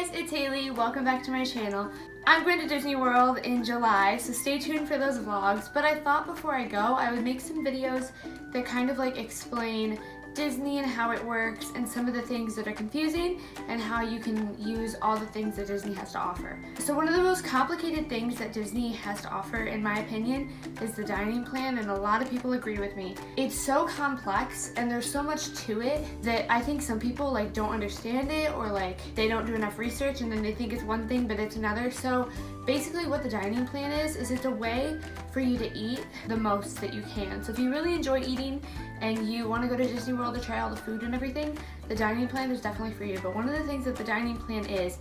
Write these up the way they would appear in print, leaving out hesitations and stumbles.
guys, it's Haley. Welcome back to my channel. I'm going to Disney World in July, so stay tuned for those vlogs. But I thought before I go, I would make some videos that kind of like explain Disney and how it works and some of the things that are confusing and how you can use all the things that Disney has to offer. So one of the most complicated things that Disney has to offer, in my opinion, is the dining plan, and a lot of people agree with me. It's so complex and there's so much to it that I think some people like don't understand it, or like they don't do enough research and then they think it's one thing but it's another. So basically what the dining plan is it's a way for you to eat the most that you can. So if you really enjoy eating and you want to go to Disney World to try all the food and everything, the dining plan is definitely for you. But one of the things that the dining plan is,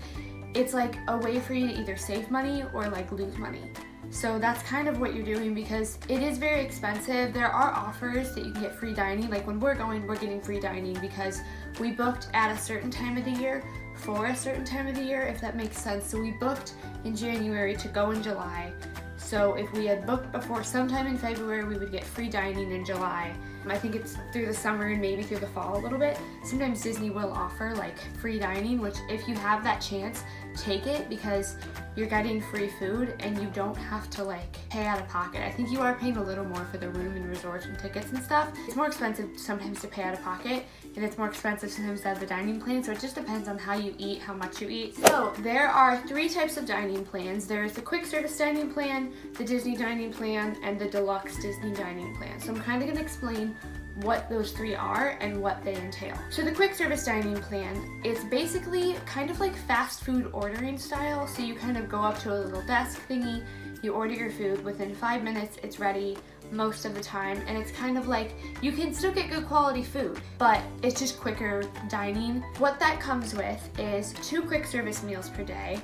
it's like a way for you to either save money or like lose money. So that's kind of what you're doing, because it is very expensive. There are offers that you can get free dining. Like when we're going, we're getting free dining because we booked at a certain time of the year for a certain time of the year, if that makes sense. So we booked in January to go in July. So if we had booked before sometime in February, we would get free dining in July. I think it's through the summer and maybe through the fall a little bit. Sometimes Disney will offer like free dining, which if you have that chance, take it, because you're getting free food and you don't have to like pay out of pocket. I think you are paying a little more for the room and resorts and tickets and stuff. It's more expensive sometimes to pay out of pocket, and it's more expensive sometimes to have the dining plan. So it just depends on how you eat, how much you eat. So there are three types of dining plans. There's the quick service dining plan, the Disney dining plan, and the deluxe Disney dining plan. So I'm kind of gonna explain what those three are and what they entail. So the quick service dining plan, it's basically kind of like fast food ordering style. So you kind of go up to a little desk thingy, you order your food, within 5 minutes it's ready most of the time, and it's kind of like you can still get good quality food, but it's just quicker dining. What that comes with is 2 quick service meals per day,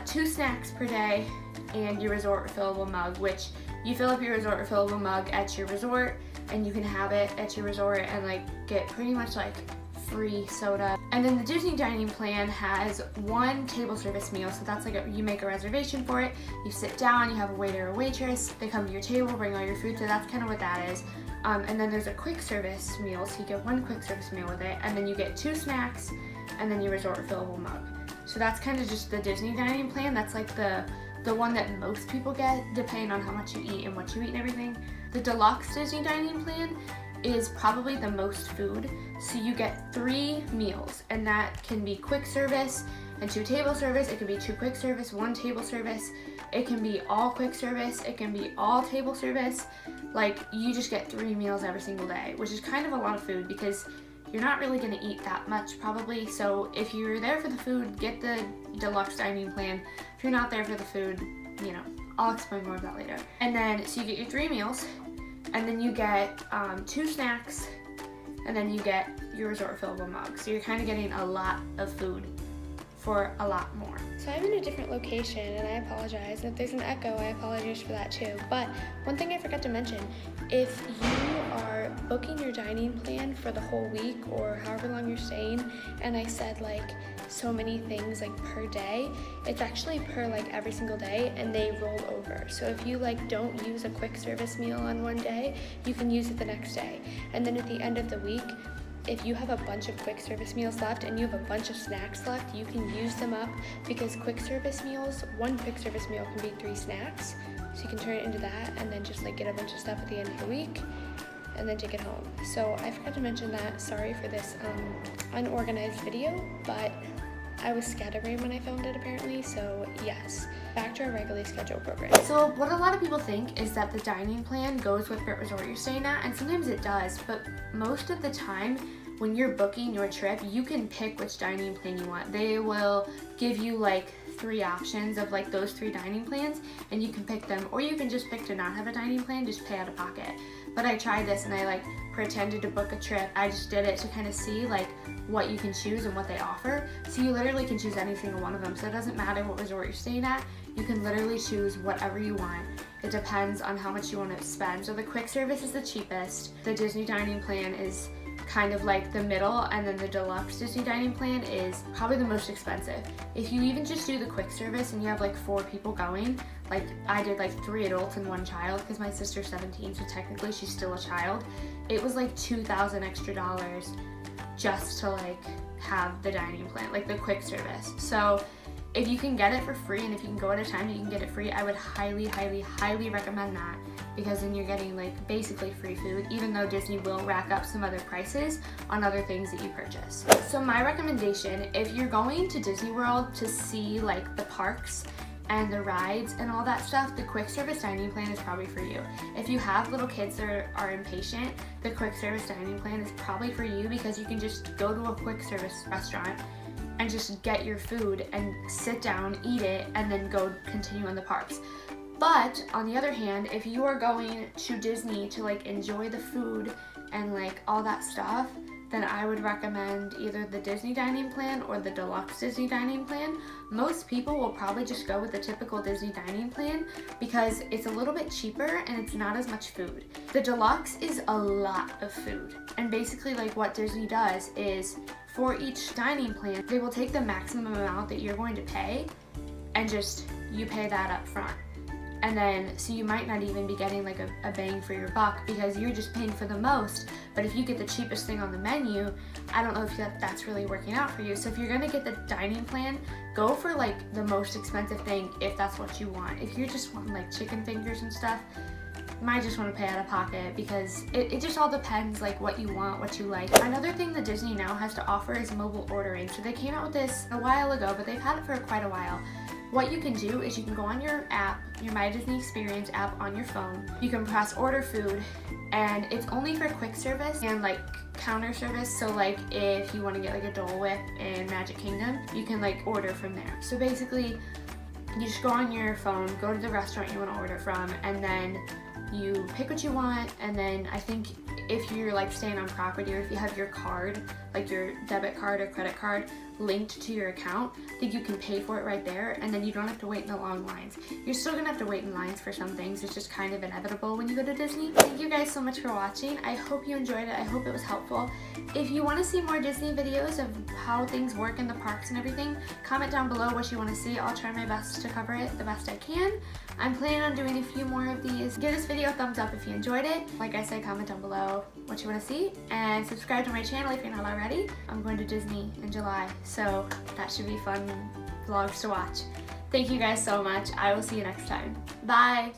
2 snacks per day, and your resort refillable mug, which you fill up your resort refillable mug at your resort and you can have it at your resort and like get pretty much like free soda. And then the Disney dining plan has 1 table service meal. So that's like you make a reservation for it, you sit down, you have a waiter or waitress, they come to your table, bring all your food. So that's kind of what that is. And then there's a quick service meal, so you get 1 quick service meal with it, and then you get 2 snacks and then your resort refillable mug. So that's kind of just the Disney dining plan. That's like the one that most people get, depending on how much you eat and what you eat and everything. The deluxe Disney dining plan is probably the most food. So you get 3 meals, and that can be quick service and 2 table service. It can be 2 quick service, 1 table service. It can be all quick service. It can be all table service. Like you just get 3 meals every single day, which is kind of a lot of food because you're not really gonna eat that much probably. So if you're there for the food, get the deluxe dining plan. If you're not there for the food, you know, I'll explain more of that later. And then, so you get your 3 meals, and then you get 2 snacks, and then you get your resort refillable mug. So you're kind of getting a lot of food for a lot more. So I'm in a different location, and I apologize. If there's an echo, I apologize for that too. But one thing I forgot to mention, if you are booking your dining plan for the whole week or however long you're staying, and I said like so many things like per day, it's actually per like every single day, and they roll over. So if you like don't use a quick service meal on one day, you can use it the next day. And then at the end of the week, if you have a bunch of quick service meals left and you have a bunch of snacks left, you can use them up, because quick service meals, 1 quick service meal can be 3 snacks. So you can turn it into that and then just like get a bunch of stuff at the end of the week and then take it home. So I forgot to mention that. Sorry for this unorganized video, but I was scatterbrained when I filmed it apparently, so yes. Back to our regularly scheduled program. So what a lot of people think is that the dining plan goes with what resort you're staying at, and sometimes it does, but most of the time when you're booking your trip, you can pick which dining plan you want. They will give you like 3 options of like those 3 dining plans, and you can pick them, or you can just pick to not have a dining plan, just pay out of pocket. But I tried this and I like pretended to book a trip. I just did it to kind of see like what you can choose and what they offer. So you literally can choose any single one of them. So it doesn't matter what resort you're staying at, you can literally choose whatever you want. It depends on how much you want to spend. So the quick service is the cheapest. The Disney dining plan is kind of like the middle, and then the deluxe Disney dining plan is probably the most expensive. If you even just do the quick service and you have like 4 people going, like I did like 3 adults and 1 child because my sister's 17, so technically she's still a child, it was like $2,000 extra just to like have the dining plan, like the quick service. So if you can get it for free, and if you can go at a time you can get it free, I would highly, highly, highly recommend that, because then you're getting like basically free food, even though Disney will rack up some other prices on other things that you purchase. So my recommendation, if you're going to Disney World to see like the parks and the rides and all that stuff, the quick service dining plan is probably for you. If you have little kids that are impatient, the quick service dining plan is probably for you, because you can just go to a quick service restaurant and just get your food and sit down, eat it, and then go continue on the parks. But on the other hand, if you are going to Disney to like enjoy the food and like all that stuff, then I would recommend either the Disney dining plan or the deluxe Disney dining plan. Most people will probably just go with the typical Disney dining plan because it's a little bit cheaper and it's not as much food. The deluxe is a lot of food, and basically like what Disney does is for each dining plan, they will take the maximum amount that you're going to pay and just you pay that up front. And then, so you might not even be getting like a bang for your buck because you're just paying for the most. But if you get the cheapest thing on the menu, I don't know if that's really working out for you. So if you're gonna get the dining plan, go for like the most expensive thing if that's what you want. If you're just wanting like chicken fingers and stuff, you might just want to pay out of pocket, because it just all depends like what you want, what you like. Another thing that Disney now has to offer is mobile ordering. So they came out with this a while ago, but they've had it for quite a while. What you can do is you can go on your app, your My Disney Experience app on your phone. You can press order food, and it's only for quick service and like counter service. So like if you want to get like a Dole Whip in Magic Kingdom, you can like order from there. So basically you just go on your phone, go to the restaurant you want to order from, and then you pick what you want. And then I think if you're like staying on property, or if you have your card, like your debit card or credit card linked to your account, I think you can pay for it right there, and then you don't have to wait in the long lines. You're still gonna have to wait in lines for some things. It's just kind of inevitable when you go to Disney. Thank you guys so much for watching. I hope you enjoyed it. I hope it was helpful. If you want to see more Disney videos of how things work in the parks and everything, comment down below what you want to see. I'll try my best to cover it the best I can. I'm planning on doing a few more of these. Give this video a thumbs up if you enjoyed it. Like I said, comment down below what you want to see, and subscribe to my channel if you're not already. I'm going to Disney in July, so that should be fun vlogs to watch. Thank you guys so much. I will see you next time. Bye.